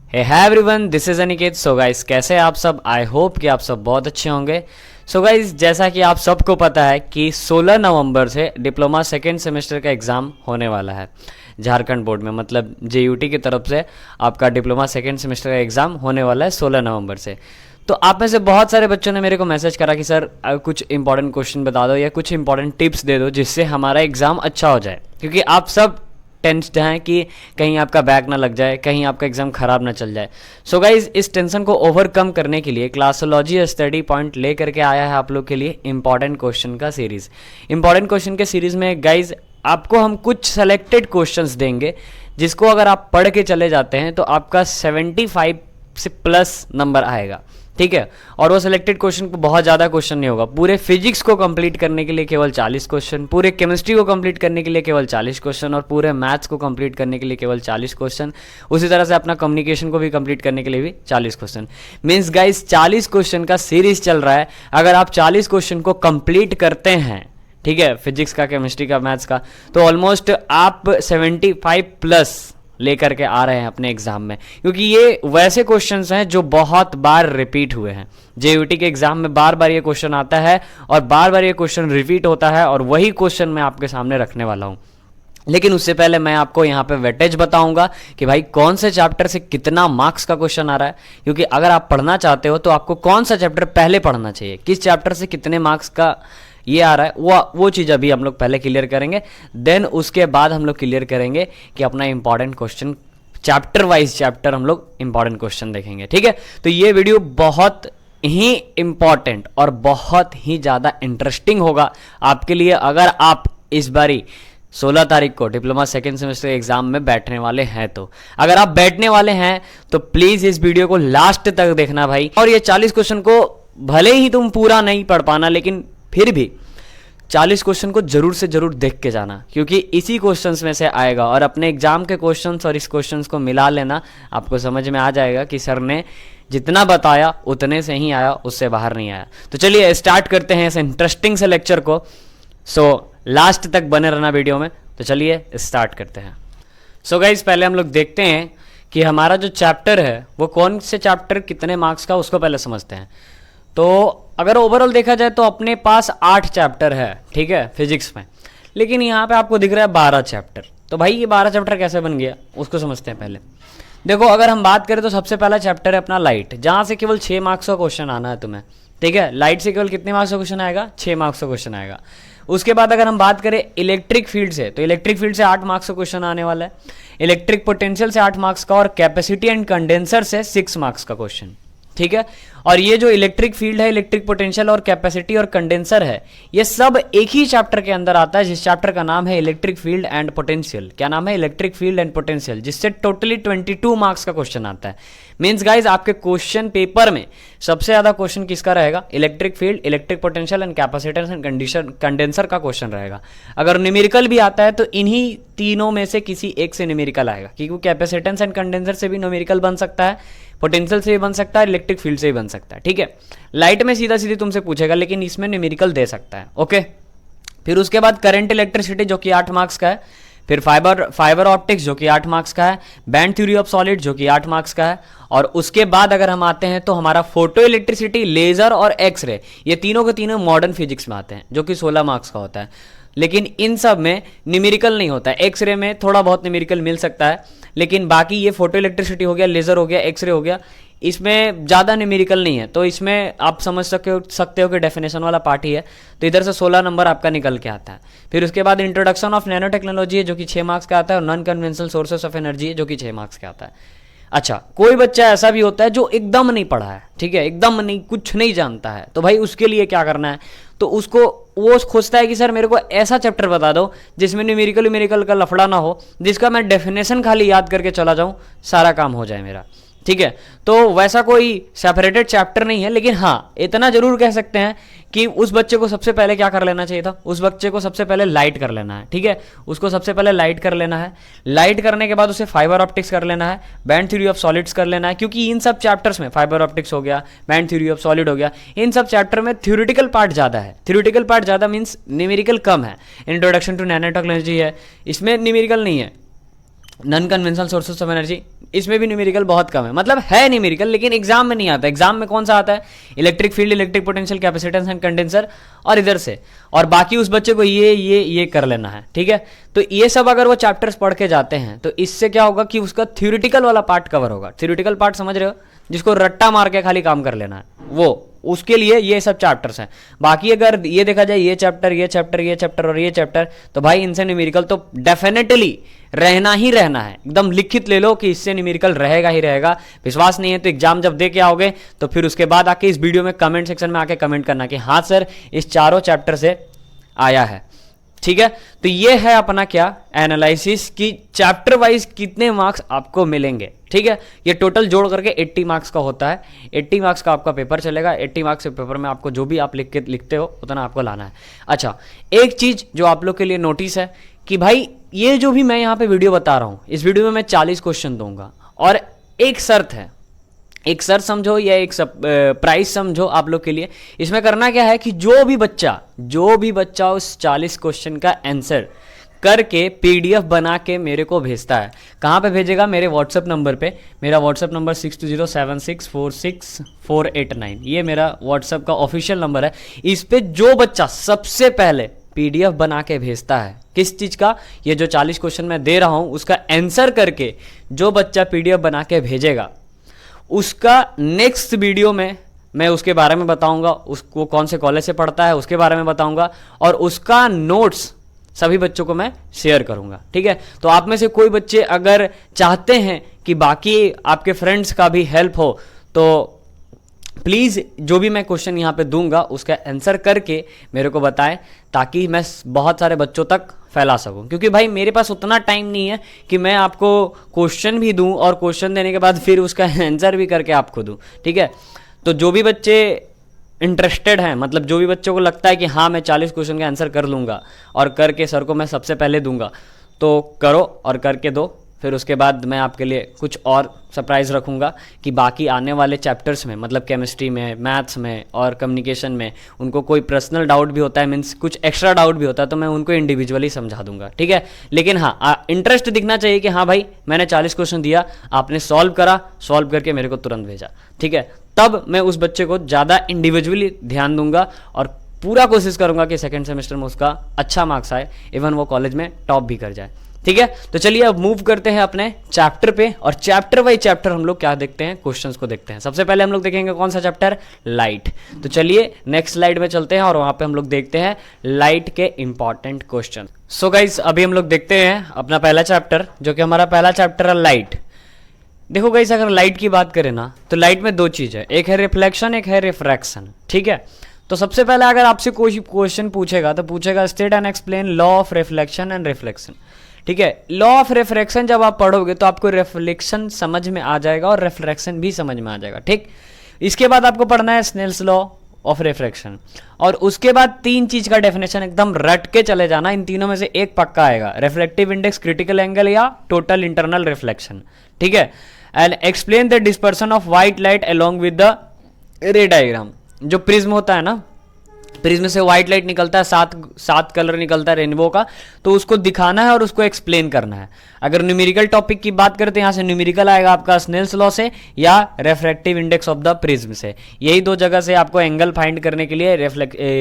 Hey everyone, this is Aniket. So guys, कैसे हैं आप सब? आई होप कि आप सब बहुत अच्छे होंगे। सो गाइस, जैसा कि आप सबको पता है कि 16 नवंबर से डिप्लोमा सेकेंड सेमेस्टर का एग्ज़ाम होने वाला है झारखंड बोर्ड में, मतलब जेयूटी की तरफ से आपका डिप्लोमा सेकेंड सेमेस्टर का एग्ज़ाम होने वाला है 16 नवंबर से। तो आप में से बहुत सारे बच्चों ने मेरे को मैसेज करा कि सर कुछ इंपॉर्टेंट क्वेश्चन बता दो या कुछ इंपॉर्टेंट टिप्स दे दो जिससे हमारा एग्ज़ाम अच्छा हो जाए, क्योंकि आप सब टेंस्ड हैं कि कहीं आपका बैक ना लग जाए, कहीं आपका एग्जाम खराब ना चल जाए। सो गाइज, इस टेंशन को ओवरकम करने के लिए क्लासोलॉजी स्टडी पॉइंट ले करके आया है आप लोग के लिए इंपॉर्टेंट क्वेश्चन का सीरीज। इंपॉर्टेंट क्वेश्चन के सीरीज में गाइज आपको हम कुछ सेलेक्टेड क्वेश्चंस देंगे जिसको अगर आप पढ़ के चले जाते हैं तो आपका 75 से प्लस नंबर आएगा, ठीक है। और वो सिलेक्टेड क्वेश्चन को बहुत ज़्यादा क्वेश्चन नहीं होगा। पूरे फिजिक्स को कंप्लीट करने के लिए केवल 40 क्वेश्चन, पूरे केमिस्ट्री को कंप्लीट करने के लिए केवल 40 क्वेश्चन और पूरे मैथ्स को कंप्लीट करने के लिए केवल 40 क्वेश्चन। उसी तरह से अपना कम्युनिकेशन को भी कंप्लीट करने के लिए भी 40 क्वेश्चन। मीन्स गाइस 40 क्वेश्चन का सीरीज चल रहा है। अगर आप 40 क्वेश्चन को कंप्लीट करते हैं, ठीक है, फिजिक्स का, केमिस्ट्री का, मैथ्स का, तो ऑलमोस्ट आप 75 प्लस लेकर के आ रहे हैं अपने एग्जाम में, क्योंकि ये वैसे क्वेश्चंस हैं जो बहुत बार रिपीट हुए हैं। जेयूटी के एग्जाम में बार बार ये क्वेश्चन आता है और बार बार ये क्वेश्चन रिपीट होता है और वही क्वेश्चन मैं आपके सामने रखने वाला हूं। लेकिन उससे पहले मैं आपको यहाँ पे वेटेज बताऊंगा कि भाई कौन से चैप्टर से कितना मार्क्स का क्वेश्चन आ रहा है, क्योंकि अगर आप पढ़ना चाहते हो तो आपको कौन सा चैप्टर पहले पढ़ना चाहिए, किस चैप्टर से कितने मार्क्स का ये आ रहा है, वो चीज़ अभी हम लोग पहले क्लियर करेंगे। देन उसके बाद हम लोग क्लियर करेंगे कि अपना important question chapter wise chapter हम लोग इंपॉर्टेंट क्वेश्चन देखेंगे, ठीक है। तो ये वीडियो बहुत ही इंपॉर्टेंट और बहुत ही ज़्यादा इंटरेस्टिंग होगा आपके लिए अगर आप इस बारी 16 तारीख को डिप्लोमा सेकेंड सेमेस्टर एग्जाम में बैठने वाले हैं। तो अगर आप बैठने वाले हैं तो प्लीज़ इस वीडियो को लास्ट तक देखना भाई। और ये 40 क्वेश्चन को भले ही तुम पूरा नहीं पढ़ पाना, लेकिन फिर भी 40 क्वेश्चन को जरूर से जरूर देख के जाना, क्योंकि इसी क्वेश्चंस में से आएगा। और अपने एग्जाम के क्वेश्चंस और इस क्वेश्चंस को मिला लेना, आपको समझ में आ जाएगा कि सर ने जितना बताया उतने से ही आया, उससे बाहर नहीं आया। तो चलिए स्टार्ट करते हैं इस इंटरेस्टिंग से लेक्चर को। सो लास्ट तक बने रहना वीडियो में। तो चलिए स्टार्ट करते हैं। सो गाइज, पहले हम लोग देखते हैं कि हमारा जो चैप्टर है वो कौन से चैप्टर कितने मार्क्स का, उसको पहले समझते हैं। तो अगर ओवरऑल देखा जाए तो अपने पास 8 चैप्टर है, ठीक है, फिजिक्स में। लेकिन यहाँ पे आपको दिख रहा है 12 चैप्टर। तो भाई ये 12 चैप्टर कैसे बन गया, उसको समझते हैं पहले। देखो, अगर हम बात करें तो सबसे पहला चैप्टर है अपना लाइट, जहाँ से केवल 6 मार्क्स का क्वेश्चन आना है तुम्हें, ठीक है। लाइट से केवल कितने मार्क्स का क्वेश्चन आएगा? 6 मार्क्स का क्वेश्चन आएगा। उसके बाद अगर हम बात करें इलेक्ट्रिक फील्ड से, तो इलेक्ट्रिक फील्ड से 8 मार्क्स का क्वेश्चन आने वाला है। इलेक्ट्रिक पोटेंशियल से 8 मार्क्स का और कैपेसिटी एंड कंडेंसर से 6 मार्क्स का क्वेश्चन, ठीक है। और ये जो इलेक्ट्रिक फील्ड है, इलेक्ट्रिक पोटेंशियल और कैपेसिटी और कंडेंसर है, ये सब एक ही चैप्टर के अंदर आता है, जिस चैप्टर का नाम है इलेक्ट्रिक फील्ड एंड पोटेंशियल। क्या नाम है? इलेक्ट्रिक फील्ड एंड पोटेंशियल, जिससे टोटली 22 मार्क्स का क्वेश्चन आता है। मीन्स गाइज, आपके क्वेश्चन पेपर में सबसे ज्यादा क्वेश्चन किसका रहेगा? Electric field, electric potential and capacitance and condenser का क्वेश्चन रहेगा। अगर न्यूमेरिकल भी आता है तो इन्हीं तीनों में से किसी एक से न्यूमेरिकल आएगा, क्योंकि कैपेसिटेंस एंड कंडेंसर से भी न्यूमेरिकल बन सकता है, पोटेंशियल से भी बन सकता है, इलेक्ट्रिक फील्ड से भी बन सकता है, ठीक है। लाइट में सीधा सीधी तुमसे पूछेगा, लेकिन इसमें न्यूमेरिकल दे सकता है, ओके। फिर उसके बाद करंट इलेक्ट्रिसिटी जो कि 8 मार्क्स का है। फिर फाइबर ऑप्टिक्स जो कि 8 मार्क्स का है। बैंड थ्योरी ऑफ सॉलिड जो कि 8 मार्क्स का है। और उसके बाद अगर हम आते हैं तो हमारा फोटो इलेक्ट्रिसिटी, लेजर और एक्सरे, ये तीनों के तीनों मॉडर्न फिजिक्स में आते हैं, जो कि 16 मार्क्स का होता है। लेकिन इन सब में न्यूमेरिकल नहीं होता है। एक्सरे में थोड़ा बहुत न्यूमेरिकल मिल सकता है, लेकिन बाकी ये फोटो इलेक्ट्रिसिटी हो गया, लेजर हो गया, एक्सरे हो गया, इसमें ज़्यादा न्यूमेरिकल नहीं है। तो इसमें आप समझ सकते हो कि डेफिनेशन वाला पार्ट ही है। तो इधर से 16 नंबर आपका निकल के आता है। फिर उसके बाद इंट्रोडक्शन ऑफ नैनो टेक्नोलॉजी है, जो कि 6 मार्क्स का आता है। और non conventional sources of energy है, जो कि 6 मार्क्स का आता है। अच्छा, कोई बच्चा ऐसा भी होता है जो एकदम नहीं पढ़ा है, ठीक है, एकदम नहीं, कुछ नहीं जानता है, तो भाई उसके लिए क्या करना है? तो उसको वो खोजता है कि सर मेरे को ऐसा चैप्टर बता दो जिसमें न्यूमेरिकल का लफड़ा ना हो, जिसका मैं डेफिनेशन खाली याद करके चला जाऊं, सारा काम हो जाए मेरा, ठीक है। तो वैसा कोई सेपरेटेड चैप्टर नहीं है, लेकिन हाँ इतना जरूर कह सकते हैं कि उस बच्चे को सबसे पहले क्या कर लेना चाहिए था? उस बच्चे को सबसे पहले लाइट कर लेना है, ठीक है। उसको सबसे पहले लाइट कर लेना है। लाइट करने के बाद उसे फाइबर ऑप्टिक्स कर लेना है, बैंड थ्योरी ऑफ सॉलिड्स कर लेना है, क्योंकि इन सब चैप्टर्स में फाइबर ऑप्टिक्स हो गया, बैंड थ्योरी ऑफ सॉलिड हो गया, इन सब चैप्टर में थ्योरेटिकल पार्ट ज़्यादा है। थ्योरेटिकल पार्ट ज़्यादा मीन्स न्यूमेरिकल कम है। इंट्रोडक्शन टू नैनो टेक्नोलॉजी है, इसमें न्यूमेरिकल नहीं है। Non conventional sources of energy, इसमें भी न्यूमेरिकल बहुत कम है, मतलब है न्यूमेरिकल लेकिन एग्जाम में नहीं आता। एग्जाम में कौन सा आता है? Electric field, electric potential, capacitance and condenser और इधर से, और बाकी उस बच्चे को ये कर लेना है, ठीक है। तो ये सब अगर वो चैप्टर्स पढ़ के जाते हैं तो इससे क्या होगा कि उसका थ्योरेटिकल वाला पार्ट कवर होगा। थ्योरेटिकल पार्ट समझ रहे हो, जिसको रट्टा मार के खाली काम कर लेना है, वो उसके लिए ये सब चैप्टर्स हैं। बाकी अगर ये देखा जाए ये चैप्टर ये चैप्टर ये चैप्टर और ये चैप्टर, तो भाई इनसे न्यूमेरिकल तो डेफिनेटली रहना ही रहना है। एकदम लिखित ले लो कि इससे न्यूमेरिकल रहेगा ही रहेगा। विश्वास नहीं है तो एग्जाम जब दे के आओगे तो फिर उसके बाद आके इस वीडियो में कमेंट सेक्शन में आके कमेंट करना कि हाँ सर इस चारों चैप्टर से आया है, ठीक है। तो ये है अपना क्या एनालिसिस की चैप्टर वाइज कितने मार्क्स आपको मिलेंगे, ठीक है। ये टोटल जोड़ करके 80 मार्क्स का होता है। 80 मार्क्स का आपका पेपर चलेगा। 80 मार्क्स के पेपर में आपको जो भी आप लिखते हो उतना आपको लाना है। अच्छा, एक चीज जो आप लोग के लिए नोटिस है कि भाई ये जो भी मैं यहाँ पे वीडियो बता रहा हूँ, इस वीडियो में मैं 40 क्वेश्चन दूंगा और एक शर्त है, एक शर्त समझो या एक प्राइस समझो आप लोग के लिए। इसमें करना क्या है कि जो भी बच्चा उस 40 क्वेश्चन का आंसर करके पीडीएफ बना के मेरे को भेजता है, कहाँ पे भेजेगा? मेरे व्हाट्सएप नंबर पे। मेरा व्हाट्सएप नंबर 6207646489, ये मेरा व्हाट्सएप का ऑफिशियल नंबर है। इस पे जो बच्चा सबसे पहले पीडीएफ बना के भेजता है, किस चीज का? ये जो 40 क्वेश्चन मैं दे रहा हूं उसका आंसर करके जो बच्चा पीडीएफ बना के भेजेगा, उसका नेक्स्ट वीडियो में मैं उसके बारे में बताऊंगा, उसको कौन से कॉलेज से पढ़ता है उसके बारे में बताऊंगा, और उसका नोट्स सभी बच्चों को मैं शेयर करूंगा, ठीक है। तो आप में से कोई बच्चे अगर चाहते हैं कि बाकी आपके फ्रेंड्स का भी हेल्प हो तो प्लीज़ जो भी मैं क्वेश्चन यहाँ पे दूंगा उसका आंसर करके मेरे को बताएं, ताकि मैं बहुत सारे बच्चों तक फैला सकूं। क्योंकि भाई मेरे पास उतना टाइम नहीं है कि मैं आपको क्वेश्चन भी दूं और क्वेश्चन देने के बाद फिर उसका आंसर भी करके आपको दूं, ठीक है। तो जो भी बच्चे इंटरेस्टेड हैं, मतलब जो भी बच्चों को लगता है कि हाँ मैं 40 क्वेश्चन का आंसर कर लूँगा और करके सर को मैं सबसे पहले दूंगा, तो करो और करके दो। फिर उसके बाद मैं आपके लिए कुछ और सरप्राइज़ रखूँगा कि बाकी आने वाले चैप्टर्स में, मतलब केमिस्ट्री में, मैथ्स में और कम्युनिकेशन में उनको कोई पर्सनल डाउट भी होता है, मीन्स कुछ एक्स्ट्रा डाउट भी होता है, तो मैं उनको इंडिविजुअली समझा दूंगा, ठीक है। लेकिन हाँ इंटरेस्ट दिखना चाहिए कि हाँ भाई मैंने 40 क्वेश्चन दिया, आपने सॉल्व करा, सॉल्व करके मेरे को तुरंत भेजा, ठीक है। तब मैं उस बच्चे को ज़्यादा इंडिविजुअली ध्यान दूंगा और पूरा कोशिश करूंगा कि सेकेंड सेमेस्टर में उसका अच्छा मार्क्स आए, इवन वो कॉलेज में टॉप भी कर जाए, ठीक है। तो चलिए अब मूव करते हैं अपने चैप्टर पे, और चैप्टर बाई चैप्टर हम लोग क्या देखते हैं, क्वेश्चंस को देखते हैं। सबसे पहले हम लोग देखेंगे कौन सा चैप्टर? लाइट। तो चलिए नेक्स्ट स्लाइड में चलते हैं और वहां पे हम लोग देखते हैं लाइट के इंपॉर्टेंट क्वेश्चन। सो गाइस अभी हम लोग देखते हैं अपना पहला चैप्टर, जो कि हमारा पहला चैप्टर है लाइट। देखो गाइस अगर लाइट की बात करें ना तो लाइट में दो चीज है, एक है रिफ्लेक्शन, एक है रिफ्रैक्शन, ठीक है। तो सबसे पहले अगर आपसे कोई क्वेश्चन पूछेगा तो पूछेगा state and explain law of reflection and reflection, ठीक है। लॉ ऑफ रिफ्रैक्शन जब आप पढ़ोगे तो आपको रिफ्लेक्शन समझ में आ जाएगा और रिफ्रैक्शन भी समझ में आ जाएगा, ठीक। इसके बाद आपको पढ़ना है स्नेल्स लॉ ऑफ रिफ्रैक्शन, और उसके बाद तीन चीज का डेफिनेशन एकदम रट के चले जाना। इन तीनों में से एक पक्का आएगा, रिफ्लेक्टिव इंडेक्स, क्रिटिकल एंगल या टोटल इंटरनल रिफ्लेक्शन, ठीक है। And explain the dispersion of white light along with the रे डायग्राम। जो प्रिज्म होता है ना, प्रिज्म से व्हाइट लाइट निकलता है, सात कलर निकलता है रेनबो का, तो उसको दिखाना है और उसको एक्सप्लेन करना है। अगर न्यूमेरिकल टॉपिक की बात करते हैं, यहाँ से न्यूमेरिकल आएगा आपका स्नेल्स लॉ से या refractive index of the prism से। यही दो जगह से आपको एंगल फाइंड करने के लिए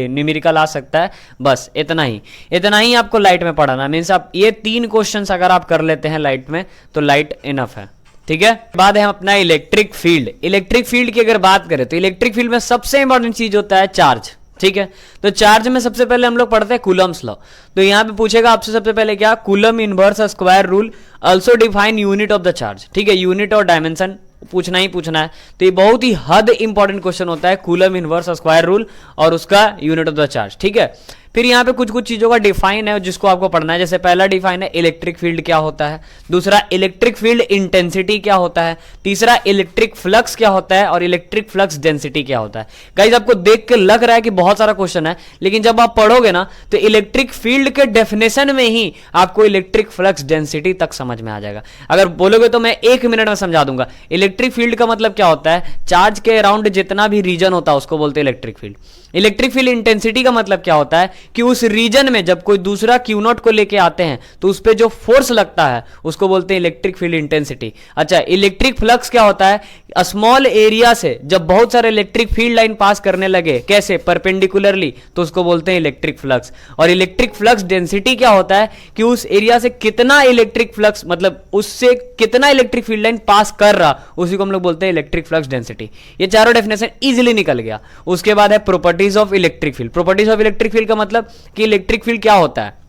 न्यूमेरिकल आ सकता है। बस इतना ही आपको लाइट में पढ़ाना। मीन्स आप ये तीन क्वेश्चन अगर आप कर लेते हैं लाइट में तो लाइट इनफ है, ठीक है। बाद है अपना इलेक्ट्रिक फील्ड। इलेक्ट्रिक फील्ड की अगर बात करें तो इलेक्ट्रिक फील्ड में सबसे इंपॉर्टेंट चीज होता है चार्ज, ठीक है। तो चार्ज में सबसे पहले हम लोग पढ़ते हैं कूलम्स लॉ। तो यहां पे पूछेगा आपसे सबसे पहले क्या, coulomb inverse square rule also define unit of the charge, ठीक है। यूनिट और डायमेंशन पूछना ही पूछना है। तो ये बहुत ही हद इंपॉर्टेंट क्वेश्चन होता है, कूलम इनवर्स स्क्वायर रूल और उसका यूनिट ऑफ द चार्ज, ठीक है। फिर यहाँ पे कुछ चीजों का डिफाइन है जिसको आपको पढ़ना है। जैसे पहला डिफाइन है इलेक्ट्रिक फील्ड क्या होता है, दूसरा इलेक्ट्रिक फील्ड इंटेंसिटी क्या होता है, तीसरा इलेक्ट्रिक फ्लक्स क्या होता है और इलेक्ट्रिक फ्लक्स डेंसिटी क्या होता है। गाइस आपको देख के लग रहा है कि बहुत सारा क्वेश्चन है, लेकिन जब आप पढ़ोगे ना तो इलेक्ट्रिक फील्ड के डेफिनेशन में ही आपको इलेक्ट्रिक फ्लक्स डेंसिटी तक समझ में आ जाएगा। अगर बोलोगे तो मैं 1 मिनट में समझा दूंगा। इलेक्ट्रिक फील्ड का मतलब क्या होता है, चार्ज के अराउंड जितना भी रीजन होता है उसको बोलते हैं electric field. Electric field intensity का मतलब क्या होता है कि उस रीजन में जब कोई दूसरा क्यू नॉट को लेके आते हैं तो उस पर जो फोर्स लगता है उसको बोलते हैं इलेक्ट्रिक फील्ड इंटेंसिटी। अच्छा, इलेक्ट्रिक फ्लक्स क्या होता है? स्मॉल एरिया से जब बहुत सारे इलेक्ट्रिक फील्ड लाइन पास करने लगे, कैसे? परपेंडिकुलरली, तो उसको बोलते हैं इलेक्ट्रिक फ्लक्स। और इलेक्ट्रिक फ्लक्स डेंसिटी क्या होता है कि उस एरिया से कितना इलेक्ट्रिक फ्लक्स, मतलब उससे कितना इलेक्ट्रिक फील्ड लाइन पास कर रहा, उसी को हम लोग बोलते हैं इलेक्ट्रिक फ्लक्स डेंसिटी। ये चारों डेफिनेशन इजीली निकल गया। उसके बाद है properties of electric field. Properties of electric field का मतलब कि इलेक्ट्रिक फील्ड क्या होता है?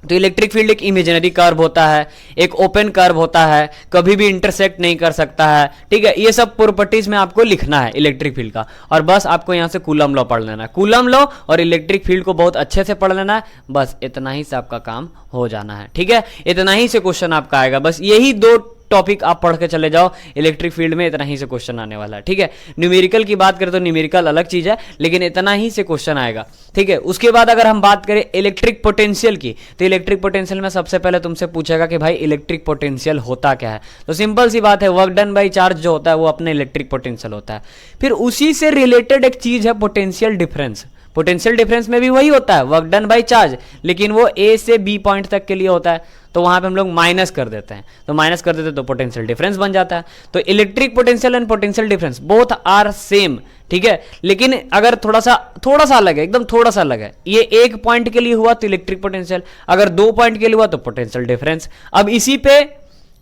तो इलेक्ट्रिक फील्ड एक इमेजिनरी कर्व होता है, एक ओपन कर्व होता है, कभी भी इंटरसेक्ट नहीं कर सकता है, ठीक है। ये सब प्रॉपर्टीज में आपको लिखना है इलेक्ट्रिक फील्ड का, और बस आपको यहां से कूलम लॉ पढ़ लेना है। कूलम लॉ और इलेक्ट्रिक फील्ड को बहुत अच्छे से पढ़ लेना है, बस इतना ही से आपका काम हो जाना है, ठीक है। इतना ही से क्वेश्चन आपका आएगा, बस यही दो टॉपिक आप पढ़ के चले जाओ इलेक्ट्रिक फील्ड में, इतना ही से क्वेश्चन आने वाला है, ठीक है। न्यूमेरिकल की बात करें तो न्यूमेरिकल अलग चीज है, लेकिन इतना ही से क्वेश्चन आएगा, ठीक है। उसके बाद अगर हम बात करें इलेक्ट्रिक पोटेंशियल की, तो इलेक्ट्रिक पोटेंशियल में सबसे पहले तुमसे पूछेगा कि भाई इलेक्ट्रिक पोटेंशियल होता क्या है। तो सिंपल सी बात है, वर्क डन बाई चार्ज जो होता है वो अपने इलेक्ट्रिक पोटेंशियल होता है। फिर उसी से रिलेटेड एक चीज है पोटेंशियल डिफरेंस। पोटेंशियल डिफरेंस में भी वही होता है, वर्क डन बाई चार्ज, लेकिन वो ए से बी पॉइंट तक के लिए होता है, तो वहां पे हम लोग माइनस कर देते हैं, तो माइनस कर देते हैं तो पोटेंशियल डिफरेंस बन जाता है। तो electric potential and potential difference both are same, ठीक है। लेकिन अगर थोड़ा सा अलग है, एकदम थोड़ा सा अलग है, ये एक पॉइंट के लिए हुआ तो इलेक्ट्रिक पोटेंशियल, अगर 2 पॉइंट के लिए हुआ तो पोटेंशियल डिफरेंस। अब इसी पे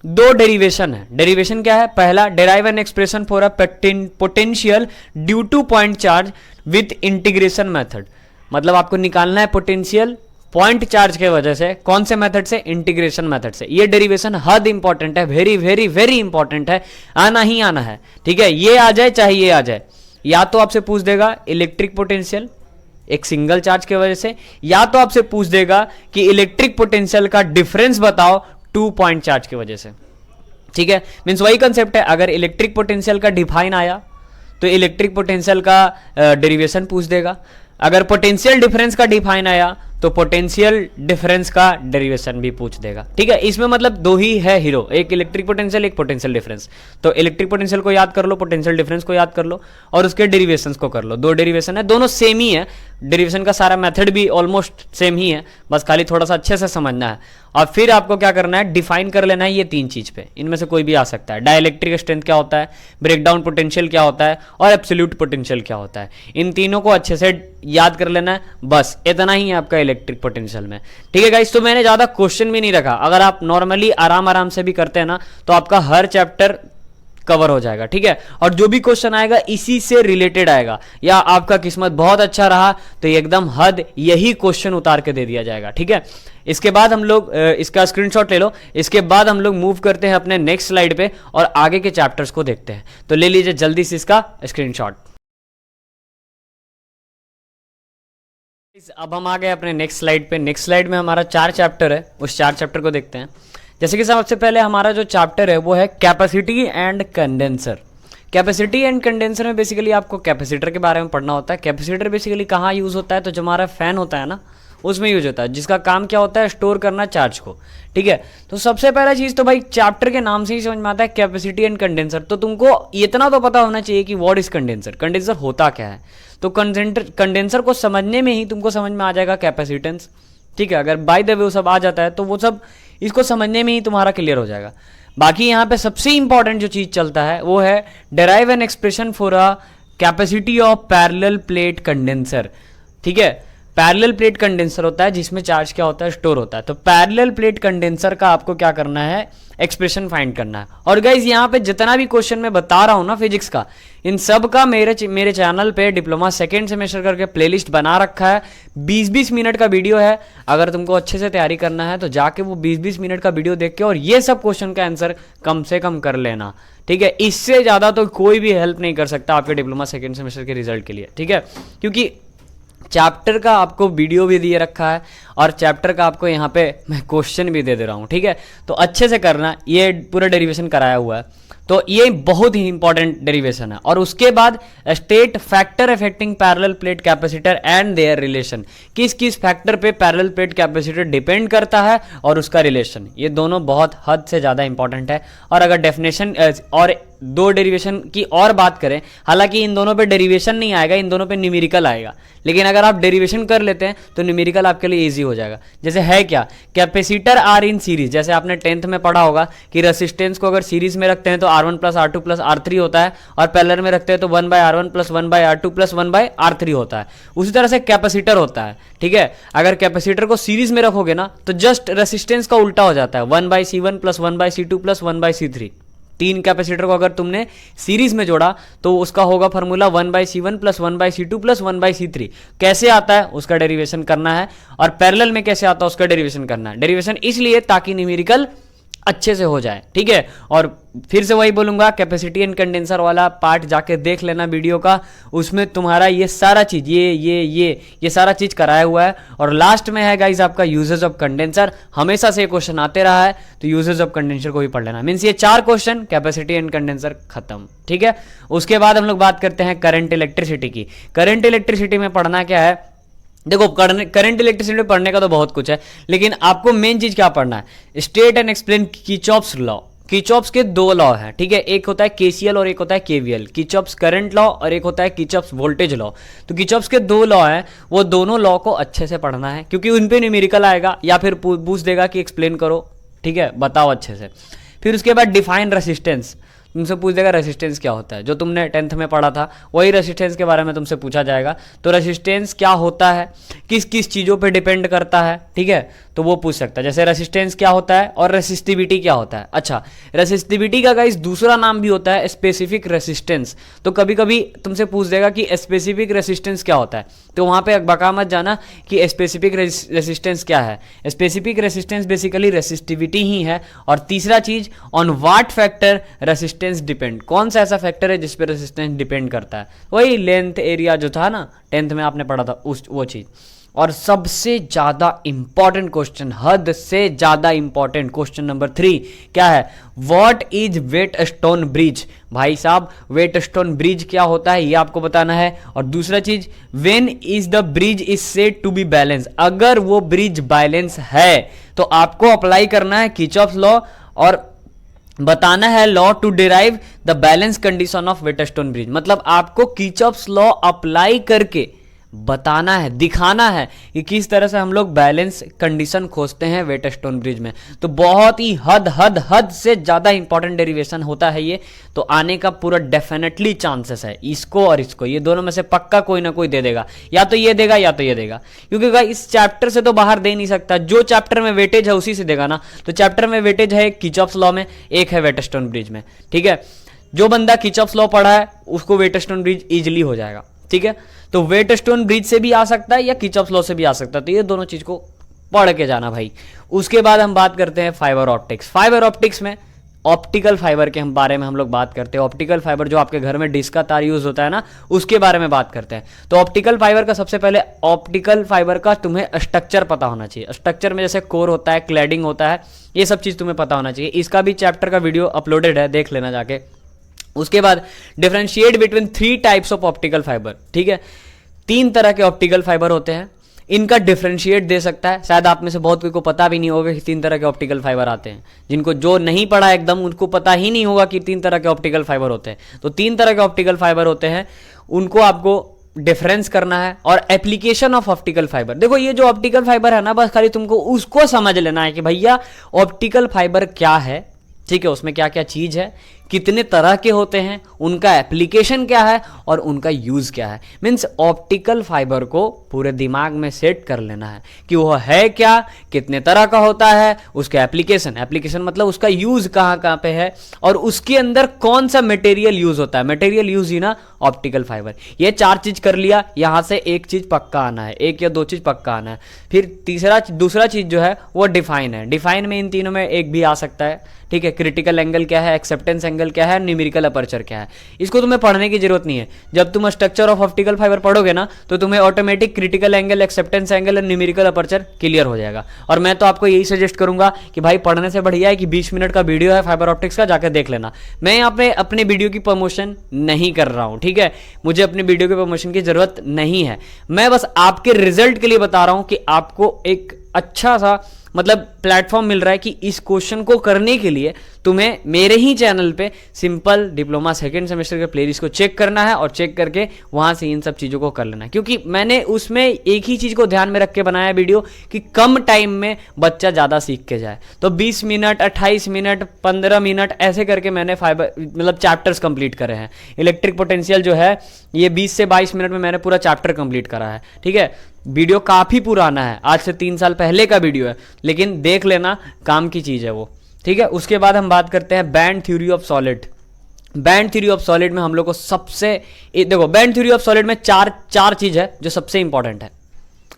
2 डेरिवेशन है। डेरिवेशन क्या है? पहला, derive an expression for a potential due two point charge with integration method. मतलब आपको निकालना है पोटेंशियल पॉइंट चार्ज के वजह से, कौन से मेथड से? इंटीग्रेशन मेथड से। ये डेरिवेशन हद इंपॉर्टेंट है, वेरी वेरी वेरी इंपॉर्टेंट है, आना ही आना है, ठीक है। ये आ जाए चाहे ये आ जाए, या तो आपसे पूछ देगा इलेक्ट्रिक पोटेंशियल एक सिंगल चार्ज के वजह से, या तो आपसे पूछ देगा कि इलेक्ट्रिक पोटेंशियल का डिफरेंस बताओ 2 पॉइंट चार्ज की वजह से, ठीक है। मींस वही कंसेप्ट है, अगर इलेक्ट्रिक पोटेंशियल का डिफाइन आया तो इलेक्ट्रिक पोटेंशियल का डेरिवेशन पूछ देगा, अगर पोटेंशियल डिफरेंस का डिफाइन आया तो पोटेंशियल डिफरेंस का डेरिवेशन भी पूछ देगा, ठीक है। इसमें मतलब 2 ही है हीरो, एक इलेक्ट्रिक पोटेंशियल, एक पोटेंशियल डिफरेंस। तो इलेक्ट्रिक पोटेंशियल को याद कर लो, पोटेंशियल डिफरेंस को याद कर लो, और उसके डेरिवेशंस को कर लो। 2 डेरिवेशन है, दोनों सेम ही है, डेरिवेशन का सारा मेथड भी ऑलमोस्ट सेम ही है, बस खाली थोड़ा सा अच्छे से समझना है। और फिर आपको क्या करना है? डिफाइन कर लेना है ये 3 चीज पे, इनमें से कोई भी आ सकता है। डाइलेक्ट्रिक स्ट्रेंथ क्या होता है, ब्रेकडाउन पोटेंशियल क्या होता है, और एब्सोल्यूट पोटेंशियल क्या होता है। इन तीनों को अच्छे से याद कर लेना है, बस इतना ही है आपका इलेक्ट्रिक पोटेंशियल में, ठीक है गाइस। तो मैंने ज्यादा क्वेश्चन भी नहीं रखा, अगर आप नॉर्मली आराम से भी करते हैं ना तो आपका हर चैप्टर कवर हो जाएगा, ठीक है। और जो भी क्वेश्चन आएगा इसी से रिलेटेड आएगा, या आपका किस्मत बहुत अच्छा रहा तो एकदम हद यही क्वेश्चन उतार के दे दिया जाएगा, ठीक है। इसके बाद हम लोग इसका स्क्रीनशॉट ले लो, इसके बाद हम लोग मूव करते हैं अपने नेक्स्ट स्लाइड पे और आगे के चैप्टर्स को देखते हैं। तो ले लीजिए जल्दी से इसका स्क्रीनशॉट। अब हम आ गए अपने नेक्स्ट स्लाइड पे। नेक्स्ट स्लाइड में हमारा 4 चैप्टर है, उस 4 चैप्टर को देखते हैं। जैसे कि सबसे पहले हमारा जो चैप्टर है वो है capacity and condenser. Capacity and condenser में बेसिकली आपको कैपेसिटर के बारे में पढ़ना होता है। कैपेसिटर बेसिकली कहाँ यूज होता है? तो जो हमारा फैन होता है ना उसमें यूज होता है, जिसका काम क्या होता है? स्टोर करना चार्ज को, ठीक है। तो सबसे पहला चीज तो भाई चैप्टर के नाम से ही समझ में आता है कैपेसिटी एंड कंडेंसर। तो तुमको इतना तो पता होना चाहिए कि व्हाट इज कंडेंसर, कंडेंसर होता क्या है। तो कंडेंसर को समझने में ही तुमको समझ में आ जाएगा कैपेसिटेंस, ठीक है। अगर बाय द वे वो सब आ जाता है तो वो सब इसको समझने में ही तुम्हारा क्लियर हो जाएगा। बाकी यहाँ पे सबसे इंपॉर्टेंट जो चीज चलता है वो है derive an expression for a capacity of parallel plate condenser, ठीक है। पैरेलल प्लेट कंडेंसर होता है जिसमें चार्ज क्या होता है? स्टोर होता है। तो पैरेलल प्लेट कंडेंसर का आपको क्या करना है? एक्सप्रेशन फाइंड करना है। और गाइज यहाँ पे जितना भी क्वेश्चन मैं बता रहा हूँ ना फिजिक्स का, इन सब का मेरे चैनल पे डिप्लोमा 2nd सेमेस्टर करके प्लेलिस्ट बना रखा है। 20-20 मिनट का वीडियो है। अगर तुमको अच्छे से तैयारी करना है तो जाके वो 20-20 मिनट का वीडियो देख के और ये सब क्वेश्चन का आंसर कम से कम कर लेना, ठीक है। इससे ज्यादा तो कोई भी हेल्प नहीं कर सकता आपके डिप्लोमा 2nd सेमेस्टर के रिजल्ट के लिए, ठीक है। क्योंकि चैप्टर का आपको वीडियो भी दिए रखा है और चैप्टर का आपको यहाँ पे मैं क्वेश्चन भी दे रहा हूँ, ठीक है। तो अच्छे से करना, ये पूरा डेरिवेशन कराया हुआ है, तो ये बहुत ही इंपॉर्टेंट डेरिवेशन है। और उसके बाद state factor affecting parallel plate capacitor and there relation, किस किस फैक्टर पे पैरेलल प्लेट कैपेसिटर डिपेंड करता है और उसका रिलेशन, ये दोनों बहुत हद से ज़्यादा इंपॉर्टेंट है। और अगर डेफिनेशन और दो डेरिवेशन की और बात करें, हालांकि इन दोनों पे डेरिवेशन नहीं आएगा, इन दोनों पे न्यूमेरिकल आएगा, लेकिन अगर आप डेरिवेशन कर लेते हैं तो न्यूमेरिकल आपके लिए इजी हो जाएगा। जैसे है क्या, कैपेसिटर आर इन सीरीज, जैसे आपने 10th में पढ़ा होगा कि रेसिस्टेंस को अगर सीरीज में रखते हैं तो R1 plus R2 plus R3 होता है, और पैरेलल में रखते हैं तो 1/R1 plus 1/R2 plus 1/R3 होता है। उसी तरह से कैपेसिटर होता है, ठीक है। अगर कैपेसिटर को सीरीज में रखोगे ना तो जस्ट रेसिस्टेंस का उल्टा हो जाता है, 1/C1 plus 1/C2 plus 1/C3। तीन कैपेसिटर को अगर तुमने सीरीज में जोड़ा तो उसका होगा formula 1/C1 plus 1/C2 plus 1/C3। कैसे आता है उसका डेरिवेशन करना है, और पैरेलल में कैसे आता है उसका डेरिवेशन करना है। डेरिवेशन इसलिए ताकि न्यूमेरिकल अच्छे से हो जाए, ठीक है। और फिर से वही बोलूंगा, कैपेसिटी एंड कंडेंसर वाला पार्ट जाके देख लेना वीडियो का, उसमें तुम्हारा ये सारा चीज ये सारा चीज कराया हुआ है। और लास्ट में है गाइज आपका यूजेस ऑफ कंडेंसर, हमेशा से क्वेश्चन आते रहा है, तो यूजेस ऑफ कंडेंसर को भी पढ़ लेना। मीन्स ये 4 क्वेश्चन, कैपेसिटी एंड कंडेंसर खत्म, ठीक है। उसके बाद हम लोग बात करते हैं करंट इलेक्ट्रिसिटी की। करंट इलेक्ट्रिसिटी में पढ़ना क्या है, देखो करंट इलेक्ट्रिसिटी में पढ़ने का तो बहुत कुछ है, लेकिन आपको मेन चीज क्या पढ़ना है, state and explain Kirchhoff's law. Kirchhoff's के 2 लॉ है, ठीक है, एक होता है केसीएल और एक होता है केवीएल। किरचॉफ्स करंट लॉ और एक होता है किरचॉफ्स वोल्टेज लॉ। तो किरचॉफ्स के 2 लॉ हैं, वो दोनों लॉ को अच्छे से पढ़ना है, क्योंकि उन पे न्यूमेरिकल आएगा या फिर पूछ देगा कि एक्सप्लेन करो, ठीक है, बताओ अच्छे से। फिर उसके बाद डिफाइन रेसिस्टेंस, तुमसे पूछ देगा रेसिस्टेंस क्या होता है, जो तुमने 10th में पढ़ा था वही रेसिस्टेंस के बारे में तुमसे पूछा जाएगा। तो रेसिस्टेंस क्या होता है, किस किस चीज़ों पे डिपेंड करता है, ठीक है, तो वो पूछ सकता है। जैसे रेसिस्टेंस क्या होता है और रेसिस्टिविटी क्या होता है। अच्छा, रेसिस्टिविटी का गाइस दूसरा नाम भी होता है स्पेसिफिक रेसिस्टेंस। तो कभी कभी तुमसे पूछ देगा कि स्पेसिफिक रेसिस्टेंस क्या होता है, तो वहाँ पे बका मत जाना कि स्पेसिफिक रेसिस्टेंस क्या है। स्पेसिफिक रेसिस्टेंस बेसिकली रेसिस्टिविटी ही है। और तीसरा चीज, on what factor resistance depend, कौन सा ऐसा फैक्टर है जिस पे रेसिस्टेंस डिपेंड करता है, वही लेंथ एरिया जो था ना 10th में आपने पढ़ा था वो चीज। और सबसे ज्यादा इंपॉर्टेंट क्वेश्चन, हद से ज्यादा इंपॉर्टेंट क्वेश्चन नंबर 3 क्या है, what is Wheatstone bridge. भाई साहब, वेट स्टोन ब्रिज क्या होता है ये आपको बताना है। और दूसरा चीज, when is the bridge is said to be balance, अगर वो ब्रिज बैलेंस है तो आपको अप्लाई करना है किरचॉफ्स लॉ और बताना है law to derive the balance condition of Wheatstone bridge. मतलब आपको किरचॉफ्स लॉ अप्लाई करके बताना है, दिखाना है कि किस तरह से हम लोग बैलेंस कंडीशन खोजते हैं वेट स्टोन ब्रिज में। तो बहुत ही हद से ज्यादा इंपॉर्टेंट डेरिवेशन होता है ये, तो आने का पूरा डेफिनेटली चांसेस है इसको और इसको, ये दोनों में से पक्का कोई ना कोई दे देगा, या तो ये देगा या तो ये देगा, क्योंकि इस चैप्टर से तो बाहर दे नहीं सकता। जो चैप्टर में वेटेज है उसी से देगा ना, तो चैप्टर में वेटेज है किरचॉफ्स लॉ में, एक है वेट स्टोन ब्रिज में, ठीक है। जो बंदा किरचॉफ्स लॉ पढ़ा है उसको वेट स्टोन ब्रिज इजिली हो जाएगा, ठीक है। तो वेट स्टोन ब्रिज से भी आ सकता है या किरचॉफ्स लॉ से भी आ सकता है, तो ये दोनों चीज को पढ़ के जाना भाई। उसके बाद हम बात करते हैं फाइबर ऑप्टिक्स। फाइबर ऑप्टिक्स में ऑप्टिकल फाइबर के बारे में हम लोग बात करते हैं। ऑप्टिकल फाइबर जो आपके घर में डिश का तार यूज होता है ना, उसके बारे में बात करते हैं। तो ऑप्टिकल फाइबर का सबसे पहले, ऑप्टिकल फाइबर का तुम्हें स्ट्रक्चर पता होना चाहिए। स्ट्रक्चर में जैसे कोर होता है, क्लैडिंग होता है, ये सब चीज तुम्हें पता होना चाहिए। इसका भी चैप्टर का वीडियो अपलोडेड है, देख लेना जाके। उसके बाद differentiate between 3 types of optical fibre, ठीक है। 3 तरह के ऑप्टिकल फाइबर होते हैं, इनका डिफरेंशिएट दे सकता है। शायद आप में से बहुत कोई को पता भी नहीं होगा कि 3 तरह के ऑप्टिकल फाइबर आते हैं। जिनको जो नहीं पढ़ा एकदम उनको पता ही नहीं होगा कि 3 तरह के ऑप्टिकल फाइबर होते हैं। तो 3 तरह के ऑप्टिकल फाइबर होते हैं, उनको आपको डिफरेंस करना है। और एप्लीकेशन ऑफ ऑप्टिकल फाइबर, देखो ये जो ऑप्टिकल फाइबर है ना, बस खाली तुमको उसको समझ लेना है कि भैया ऑप्टिकल फाइबर क्या है, ठीक है, उसमें क्या क्या चीज है, कितने तरह के होते हैं, उनका एप्लीकेशन क्या है और उनका यूज क्या है। मीन्स ऑप्टिकल फाइबर को पूरे दिमाग में सेट कर लेना है कि वो है क्या, कितने तरह का होता है, उसका एप्लीकेशन मतलब उसका यूज कहाँ कहाँ पे है, और उसके अंदर कौन सा मटेरियल यूज होता है। मटेरियल यूज ही ना ऑप्टिकल फाइबर। ये 4 चीज कर लिया, यहां से एक चीज पक्का आना है, 1 या 2 चीज पक्का आना है। फिर दूसरा चीज जो है वो डिफाइन है। डिफाइन में इन तीनों में एक भी आ सकता है, ठीक है। क्रिटिकल एंगल क्या है, एक्सेप्टेंस एंगल क्या है, न्यूमेरिकल अपर्चर क्या है, इसको तुम्हें पढ़ने की जरूरत नहीं है। जब तुम स्ट्रक्चर ऑफ ऑप्टिकल फाइबर पढ़ोगे ना, तो तुम्हें automatic critical angle, acceptance angle और न्यूमेरिकल अपर्चर क्लियर हो जाएगा। और मैं तो आपको यही सजेस्ट करूंगा कि भाई पढ़ने से बढ़िया है कि 20 मिनट का वीडियो है फाइबर ऑप्टिक्स का, जाकर देख लेना। मैं यहाँ पे अपने वीडियो की प्रमोशन नहीं कर रहा हूँ, ठीक है, मुझे अपने वीडियो की प्रमोशन की जरूरत नहीं है। मैं बस आपके रिजल्ट के लिए बता रहा हूं कि आपको एक अच्छा सा मतलब प्लेटफॉर्म मिल रहा है कि इस क्वेश्चन को करने के लिए तुम्हें मेरे ही चैनल पे सिंपल डिप्लोमा सेकेंड सेमेस्टर के प्लेलिस्ट को चेक करना है और चेक करके वहां से इन सब चीज़ों को कर लेना है, क्योंकि मैंने उसमें एक ही चीज़ को ध्यान में रख के बनाया वीडियो कि कम टाइम में बच्चा ज़्यादा सीख के जाए। तो 20 मिनट, 28 मिनट, 15 मिनट ऐसे करके मैंने मतलब चैप्टर्स कंप्लीट करे हैं। इलेक्ट्रिक पोटेंशियल जो है ये 20 से 22 मिनट में मैंने पूरा चैप्टर कंप्लीट करा है। ठीक है, वीडियो काफ़ी पुराना है, आज से 3 साल पहले का वीडियो है, लेकिन देख लेना, काम की चीज़ है वो। ठीक है, उसके बाद हम बात करते हैं band theory of solid. Band theory of solid में हम लोग को देखो, बैंड थ्योरी ऑफ सॉलिड में चार चीज है जो सबसे इंपॉर्टेंट है।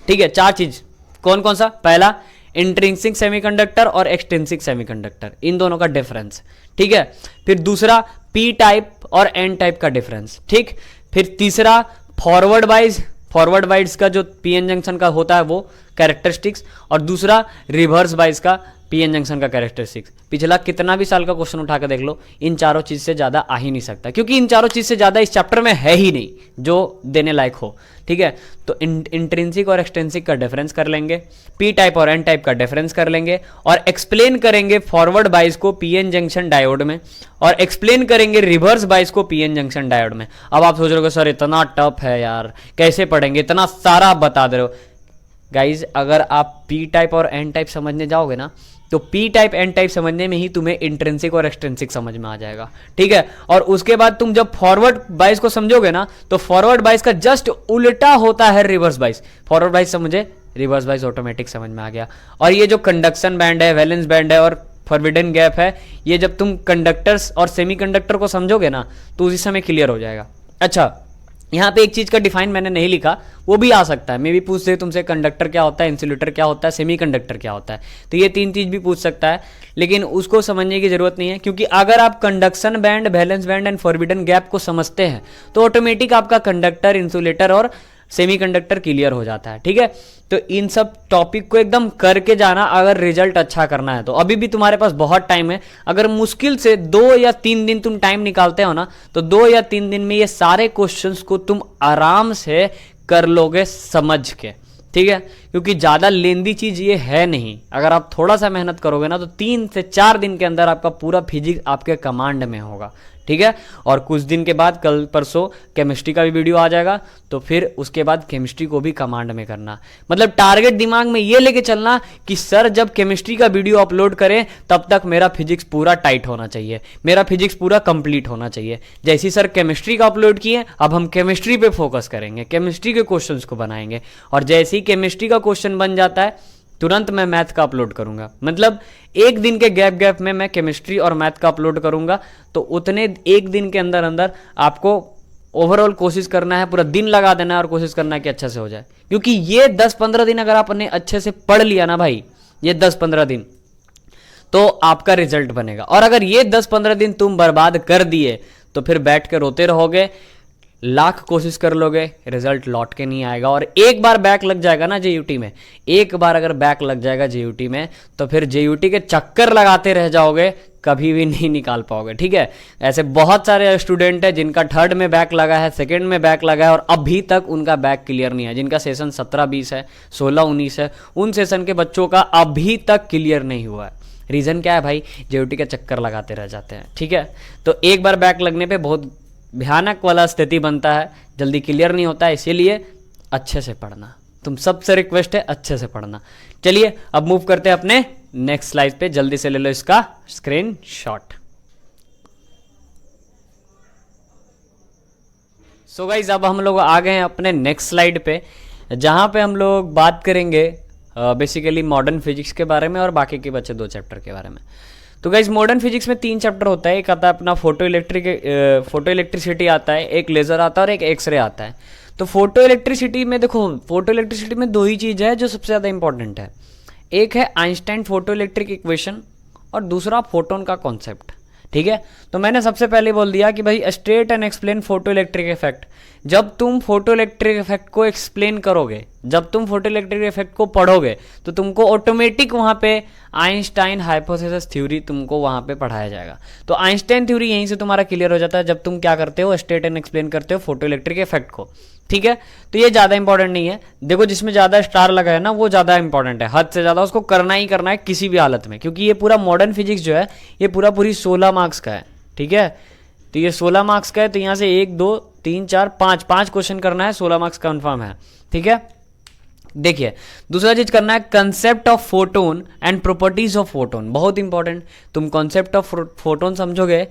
ठीक है, 4 चीज कौन कौन सा? पहला, इंट्रिंसिक सेमीकंडक्टर और एक्सट्रिंसिक सेमीकंडक्टर, इन दोनों का डिफरेंस। ठीक है, फिर दूसरा पी टाइप और एन टाइप का डिफरेंस। ठीक, फिर तीसरा फॉरवर्ड वाइज का जो पीएन जंक्शन का होता है वो कैरेक्टरिस्टिक्स, और दूसरा रिवर्स वाइज का पीएन जंक्शन का कैरेक्टरिस्टिक्स। पिछला कितना भी साल का क्वेश्चन उठा के देख लो, इन चारों चीज से ज्यादा आ ही नहीं सकता, क्योंकि इन चारों चीज से ज्यादा इस चैप्टर में है ही नहीं जो देने लायक हो। ठीक है, तो इंट्रिंसिक और एक्सट्रिंसिक का डिफरेंस कर लेंगे, पी टाइप और एन टाइप का डिफरेंस कर लेंगे, और एक्सप्लेन करेंगे फॉरवर्ड बाइस को पीएन जंक्शन डायोड में, और एक्सप्लेन करेंगे रिवर्स बाइस को पीएन जंक्शन डायोड में। अब आप सोच रहे हो सर इतना टफ है यार, कैसे पढ़ेंगे, इतना सारा आप बता दे रहे हो। गाइज, अगर आप पी टाइप और एन टाइप समझने जाओगे ना, तो पी टाइप एन टाइप समझने में ही तुम्हें इंट्रिंसिक और एक्सट्रिंसिक समझ में आ जाएगा। ठीक है, और उसके बाद तुम जब फॉरवर्ड बाइस को समझोगे ना, तो फॉरवर्ड बाइस का जस्ट उल्टा होता है रिवर्स बाइस। फॉरवर्ड बाइस समझे, रिवर्स बाइस ऑटोमेटिक समझ में आ गया। और ये जो कंडक्शन बैंड है, वैलेंस बैंड है और फॉरबिडन गैप है, ये जब तुम कंडक्टर्स और सेमीकंडक्टर को समझोगे ना, तो उसी समय क्लियर हो जाएगा। अच्छा, यहाँ पे एक चीज का डिफाइन मैंने नहीं लिखा, वो भी आ सकता है, मे भी पूछ दे तुमसे कंडक्टर क्या होता है, इंसुलेटर क्या होता है, सेमीकंडक्टर क्या होता है, तो ये 3 चीज भी पूछ सकता है, लेकिन उसको समझने की जरूरत नहीं है, क्योंकि अगर आप conduction band, valence band and forbidden gap को समझते हैं तो ऑटोमेटिक आपका कंडक्टर, इंसुलेटर और सेमीकंडक्टर क्लियर हो जाता है। ठीक है, तो इन सब टॉपिक को एकदम करके जाना अगर रिजल्ट अच्छा करना है तो। अभी भी तुम्हारे पास बहुत टाइम है, अगर मुश्किल से 2 या 3 दिन तुम टाइम निकालते हो ना, तो 2 या 3 दिन में ये सारे क्वेश्चंस को तुम आराम से कर लोगे समझ के। ठीक है, क्योंकि ज़्यादा लेंदी चीज़ ये है नहीं, अगर आप थोड़ा सा मेहनत करोगे ना, तो 3 से 4 दिन के अंदर आपका पूरा फिजिक्स आपके कमांड में होगा। ठीक है, और कुछ दिन के बाद कल परसों केमिस्ट्री का भी वीडियो आ जाएगा, तो फिर उसके बाद केमिस्ट्री को भी कमांड में करना। मतलब टारगेट दिमाग में ये लेके चलना कि सर जब केमिस्ट्री का वीडियो अपलोड करें तब तक मेरा फिजिक्स पूरा टाइट होना चाहिए, मेरा फिजिक्स पूरा कंप्लीट होना चाहिए। जैसे सर केमिस्ट्री का अपलोड किए, अब हम केमिस्ट्री पे फोकस करेंगे, केमिस्ट्री के क्वेश्चंस को बनाएंगे, और जैसे ही केमिस्ट्री का क्वेश्चन बन जाता है तुरंत मैं मैथ का अपलोड करूंगा। मतलब एक दिन के गैप में मैं केमिस्ट्री और मैथ का अपलोड करूंगा, तो उतने एक दिन के अंदर अंदर आपको ओवरऑल कोशिश करना है, पूरा दिन लगा देना है और कोशिश करना है कि अच्छा से हो जाए। क्योंकि ये 10-15 दिन अगर आपने अच्छे से पढ़ लिया ना भाई, ये 10-15 दिन, तो आपका रिजल्ट बनेगा। और अगर ये 10-15 दिन तुम बर्बाद कर दिए तो फिर बैठ के रोते रहोगे, लाख कोशिश कर लोगे, रिजल्ट लौट के नहीं आएगा। और एक बार बैक लग जाएगा ना जेयूटी में, एक बार अगर बैक लग जाएगा जेयूटी में, तो फिर जेयूटी के चक्कर लगाते रह जाओगे, कभी भी नहीं निकाल पाओगे। ठीक है, ऐसे बहुत सारे स्टूडेंट हैं जिनका 3rd में बैक लगा है, 2nd में बैक लगा है, और अभी तक उनका बैक क्लियर नहीं है। जिनका सेशन 17-20 है, 16-19 है, उन सेशन के बच्चों का अभी तक क्लियर नहीं हुआ है। रीज़न क्या है भाई? जेयूटी के चक्कर लगाते रह जाते हैं। ठीक है, तो एक बार बैक लगने पर बहुत भयानक वाला स्थिति बनता है, जल्दी क्लियर नहीं होता है, इसीलिए अच्छे से पढ़ना। तुम सबसे रिक्वेस्ट है अच्छे से पढ़ना। चलिए अब मूव करते हैं अपने नेक्स्ट स्लाइड पे, जल्दी से ले लो इसका स्क्रीनशॉट। सो गाइज, अब हम लोग आ गए हैं अपने नेक्स्ट स्लाइड पे, जहां पे हम लोग बात करेंगे बेसिकली मॉडर्न फिजिक्स के बारे में और बाकी के बचे 2 चैप्टर के बारे में। तो गाइज, मॉडर्न फिजिक्स में 3 चैप्टर होता है। एक आता है अपना फोटो इलेक्ट्रिसिटी आता है, एक लेजर आता है और एक एक्सरे आता है। तो फोटो इलेक्ट्रिसिटी में देखो, फोटो इलेक्ट्रिसिटी में 2 ही चीज़ है जो सबसे ज़्यादा इंपॉर्टेंट है। एक है आइंस्टाइन फोटो इलेक्ट्रिक इक्वेशन और दूसरा फोटोन का कॉन्सेप्ट। ठीक है, तो मैंने सबसे पहले बोल दिया कि भाई state and explain photo electric effect. जब तुम फोटो इलेक्ट्रिक इफेक्ट को एक्सप्लेन करोगे, जब तुम फोटोइलेक्ट्रिक इफेक्ट को पढ़ोगे तो तुमको ऑटोमेटिक वहाँ पे आइंस्टाइन हाइपोथेसिस थ्योरी तुमको वहाँ पे पढ़ाया जाएगा। तो आइंस्टाइन थ्योरी यहीं से तुम्हारा क्लियर हो जाता है जब तुम क्या करते हो, स्टेट एंड एक्सप्लेन करते हो फोटोइलेक्ट्रिक इफेक्ट को। ठीक है, तो ये ज़्यादा इंपॉर्टेंट नहीं है। देखो जिसमें ज़्यादा स्टार लगा है ना वो ज़्यादा इंपॉर्टेंट है, हद से ज़्यादा उसको करना ही करना है किसी भी हालत में, क्योंकि ये पूरा मॉडर्न फिजिक्स जो है ये पूरी 16 मार्क्स का है। ठीक है, तो ये 16 मार्क्स का है, तो यहाँ से 1 2 3 4 5 क्वेश्चन करना है, 16 मार्क्स कंफर्म है। ठीक है, देखिए दूसरा चीज करना है concept of photon and properties of photon, बहुत इंपॉर्टेंट। तुम कंसेप्ट ऑफ फोटोन समझोगे,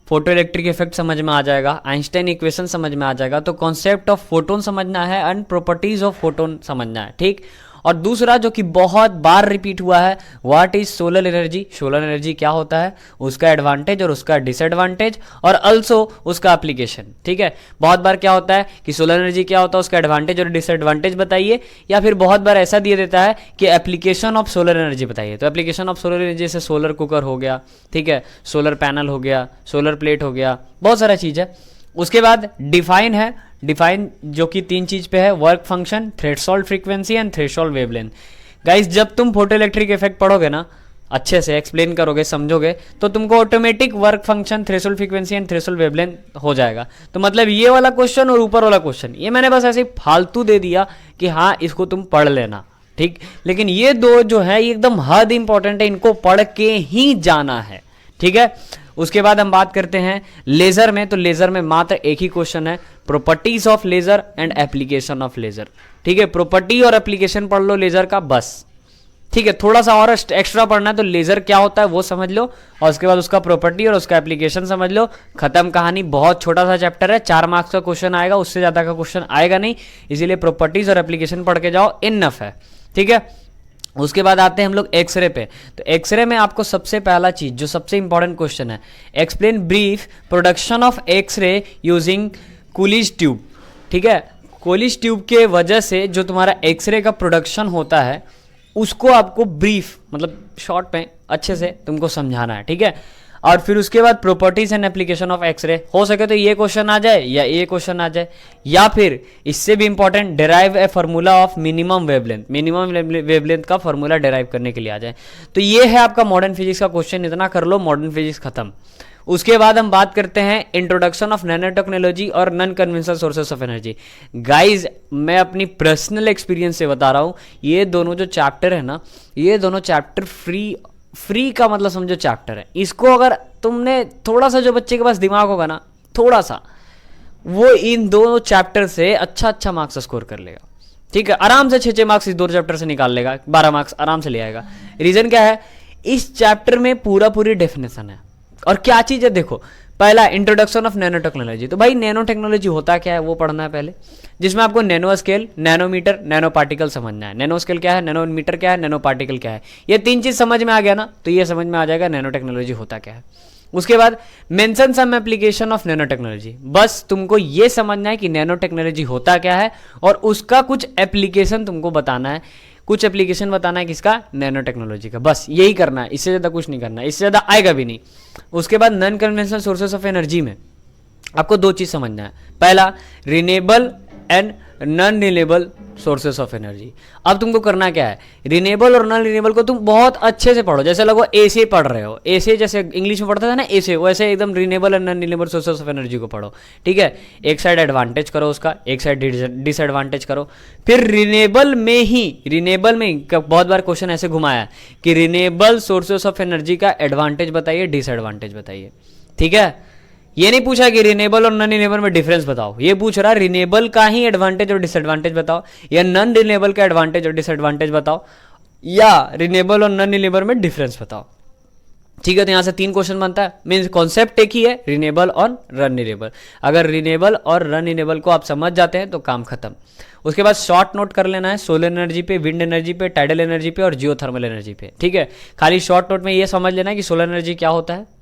फोटो इलेक्ट्रिक इफेक्ट समझ में आ जाएगा, आइंस्टाइन इक्वेशन समझ में आ जाएगा, तो कॉन्सेप्ट ऑफ फोटोन समझना है एंड प्रॉपर्टीज ऑफ फोटोन समझना है। ठीक, और दूसरा जो कि बहुत बार रिपीट हुआ है, what is solar energy, solar energy क्या होता है, उसका एडवांटेज और उसका डिसएडवांटेज, और अल्सो उसका एप्लीकेशन। ठीक है, बहुत बार क्या होता है कि सोलर एनर्जी क्या होता है, उसका एडवांटेज और डिसएडवांटेज बताइए, या फिर बहुत बार ऐसा दिया देता है कि एप्लीकेशन ऑफ सोलर एनर्जी बताइए। तो एप्लीकेशन ऑफ सोलर एनर्जी जैसे सोलर कुकर हो गया, ठीक है, सोलर पैनल हो गया, सोलर प्लेट हो गया, बहुत सारा चीज़ है। उसके बाद डिफाइन है, डिफाइन जो कि 3 चीज पे है, work function, threshold frequency and threshold wavelength. Guys जब तुम फोटो इलेक्ट्रिक इफेक्ट पढ़ोगे ना, अच्छे से एक्सप्लेन करोगे, समझोगे, तो तुमको automatic work function, threshold frequency and threshold wavelength हो जाएगा। तो मतलब ये वाला क्वेश्चन और ऊपर वाला क्वेश्चन ये मैंने बस ऐसे फालतू दे दिया कि हाँ इसको तुम पढ़ लेना। ठीक, लेकिन ये दो जो है ये एकदम हद इंपॉर्टेंट है, इनको पढ़ के ही जाना है। ठीक है, उसके बाद हम बात करते हैं लेजर में। तो लेजर में मात्र एक ही क्वेश्चन है, properties of laser and application of laser. ठीक है, प्रॉपर्टी और एप्लीकेशन पढ़ लो लेजर का बस। ठीक है, थोड़ा सा और एक्स्ट्रा पढ़ना है तो लेजर क्या होता है वो समझ लो, और उसके बाद उसका प्रॉपर्टी और उसका एप्लीकेशन समझ लो, खत्म कहानी। बहुत छोटा सा चैप्टर है, 4 मार्क्स का क्वेश्चन आएगा, उससे ज्यादा का क्वेश्चन आएगा नहीं, इसीलिए प्रॉपर्टीज और एप्लीकेशन पढ़ के जाओ, इनफ है। ठीक है, उसके बाद आते हैं हम लोग एक्सरे पे। तो एक्सरे में आपको सबसे पहला चीज जो सबसे इंपॉर्टेंट क्वेश्चन है, explain brief production of x-ray using Coolidge tube. ठीक है, कूलिज ट्यूब के वजह से जो तुम्हारा एक्सरे का प्रोडक्शन होता है उसको आपको ब्रीफ मतलब शॉर्ट में अच्छे से तुमको समझाना है। ठीक है, और फिर उसके बाद properties and application of x-ray, हो सके तो ये क्वेश्चन आ जाए या ये क्वेश्चन आ जाए, या फिर इससे भी important derive A formula of minimum wavelength, minimum wavelength का फार्मूला डिराइव करने के लिए आ जाए। तो ये है आपका मॉडर्न फिजिक्स का क्वेश्चन, इतना कर लो, मॉडर्न फिजिक्स खत्म। उसके बाद हम बात करते हैं इंट्रोडक्शन ऑफ नैनो टेक्नोलॉजी और non conventional sources of energy. Guys मैं अपनी पर्सनल एक्सपीरियंस से बता रहा हूँ, ये दोनों जो चैप्टर है ना, ये दोनों चैप्टर फ्री का मतलब समझो चैप्टर है। इसको अगर तुमने थोड़ा सा, जो बच्चे के पास दिमाग होगा ना थोड़ा सा, वो इन दोनों चैप्टर से अच्छा मार्क्स स्कोर कर लेगा। ठीक है, आराम से 6 मार्क्स इस 2 चैप्टर से निकाल लेगा, 12 मार्क्स आराम से ले आएगा। रीजन क्या है, इस चैप्टर में पूरी डेफिनेशन है। और क्या चीज है देखो, पहला इंट्रोडक्शन ऑफ नैनो टेक्नोलॉजी। तो भाई नैनो टेक्नोलॉजी होता क्या है वो पढ़ना है पहले, जिसमें आपको nano scale, nanometre, nano particle समझना है। नैनो स्केल क्या है, नैनोमीटर क्या है, नैनो पार्टिकल क्या है, ये 3 चीज समझ में आ गया ना, तो ये समझ में आ जाएगा नैनो टेक्नोलॉजी होता क्या है। उसके बाद mention some application of nano technology, बस तुमको ये समझना है कि नैनो टेक्नोलॉजी होता क्या है और उसका कुछ एप्लीकेशन तुमको बताना है, कुछ एप्लीकेशन बताना है किसका, नैनो टेक्नोलॉजी का, बस यही करना है, इससे ज़्यादा कुछ नहीं करना है, इससे ज़्यादा आएगा भी नहीं। उसके बाद non conventional sources of energy में आपको 2 चीज़ समझना है, पहला renewable and non renewable sources of energy. अब तुमको करना क्या है, रिन्यूएबल और नॉन रिन्यूएबल को तुम बहुत अच्छे से पढ़ो, जैसे लगो ऐसे पढ़ रहे हो, ऐसे जैसे इंग्लिश में पढ़ता था ना ऐसे, वैसे एकदम रिन्यूएबल और non renewable sources of energy को पढ़ो। ठीक है, एक साइड एडवांटेज करो उसका, एक साइड डिसएडवांटेज करो। फिर रिन्यूएबल में ही बहुत बार क्वेश्चन ऐसे घुमाया कि रिन्यूएबल सोर्सेस ऑफ एनर्जी का एडवांटेज बताइए, डिसएडवांटेज बताइए। ठीक है, ये नहीं पूछा कि रिन्यूएबल और नॉन रिन्यूएबल में डिफरेंस बताओ, ये पूछ रहा रिन्यूएबल का ही एडवांटेज और डिसएडवांटेज बताओ, या नॉन रिन्यूएबल का एडवांटेज और डिसएडवांटेज बताओ, या रिन्यूएबल और नॉन रिन्यूएबल में डिफरेंस बताओ। ठीक है, तो यहां से 3 क्वेश्चन बनता है, मीन्स कॉन्सेप्ट एक ही है, रिन्यूएबल और नॉन रिन्यूएबल। अगर रिन्यूएबल और नॉन रिन्यूएबल को आप समझ जाते हैं तो काम खत्म। उसके बाद शॉर्ट नोट कर लेना है सोलर एनर्जी पे, विंड एनर्जी पे, टाइडल एनर्जी पे और जियोथर्मल एनर्जी पे। ठीक है, खाली शॉर्ट नोट में ये समझ लेना है कि सोलर एनर्जी क्या होता है,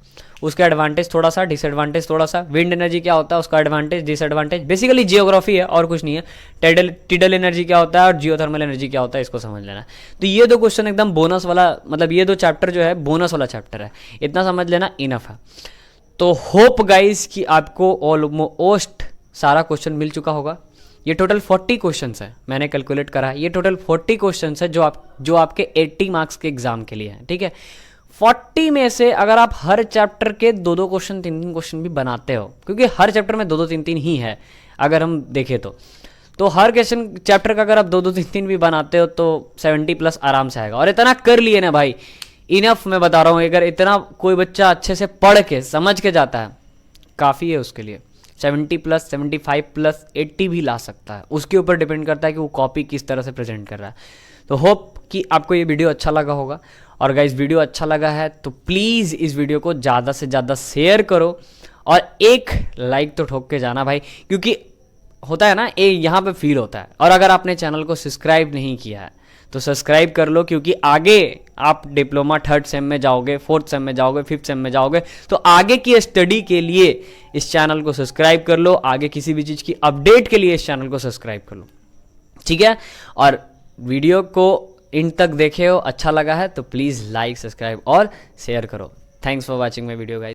उसका एडवांटेज थोड़ा सा, डिसएडवांटेज थोड़ा सा, विंड एनर्जी क्या होता है, उसका एडवांटेज डिसएडवांटेज, बेसिकली जियोग्राफी है और कुछ नहीं है। टाइडल एनर्जी क्या होता है और जियोथर्मल एनर्जी क्या होता है, इसको समझ लेना है। तो ये 2 क्वेश्चन एकदम बोनस वाला, मतलब ये 2 चैप्टर जो है बोनस वाला चैप्टर है, इतना समझ लेना इनफ है। तो होप गाइस कि आपको ऑलमोस्ट सारा क्वेश्चन मिल चुका होगा। ये टोटल 40 क्वेश्चंस है, मैंने कैलकुलेट करा है, ये टोटल 40 क्वेश्चंस है जो आपके 80 मार्क्स के एग्जाम के लिए हैं, ठीक है। 40 में से अगर आप हर चैप्टर के 2-2 क्वेश्चन 3-3 क्वेश्चन भी बनाते हो, क्योंकि हर चैप्टर में 2-2 3-3 ही है अगर हम देखें तो हर क्वेश्चन चैप्टर का अगर आप 2-2 3-3 भी बनाते हो तो 70 प्लस आराम से आएगा। और इतना कर लिए ना भाई, इनफ मैं बता रहा हूँ, अगर इतना कोई बच्चा अच्छे से पढ़ के समझ के जाता है काफ़ी है उसके लिए। 70 प्लस 75 प्लस 80 भी ला सकता है, उसके ऊपर डिपेंड करता है कि वो कॉपी किस तरह से प्रेजेंट कर रहा है। तो होप कि आपको ये वीडियो अच्छा लगा होगा, और गाइस वीडियो अच्छा लगा है तो प्लीज़ इस वीडियो को ज़्यादा से ज़्यादा शेयर करो और एक लाइक तो ठोक के जाना भाई, क्योंकि होता है ना ये यहाँ पे फील होता है। और अगर आपने चैनल को सब्सक्राइब नहीं किया है तो सब्सक्राइब कर लो, क्योंकि आगे आप डिप्लोमा 3rd सेम में जाओगे, 4th सेम में जाओगे, 5th सेम में जाओगे, तो आगे की स्टडी के लिए इस चैनल को सब्सक्राइब कर लो, आगे किसी भी चीज़ की अपडेट के लिए इस चैनल को सब्सक्राइब कर लो, ठीक है। और वीडियो को इन तक देखे हो, अच्छा लगा है तो प्लीज़ लाइक, सब्सक्राइब और शेयर करो। Thanks for watching my video guys.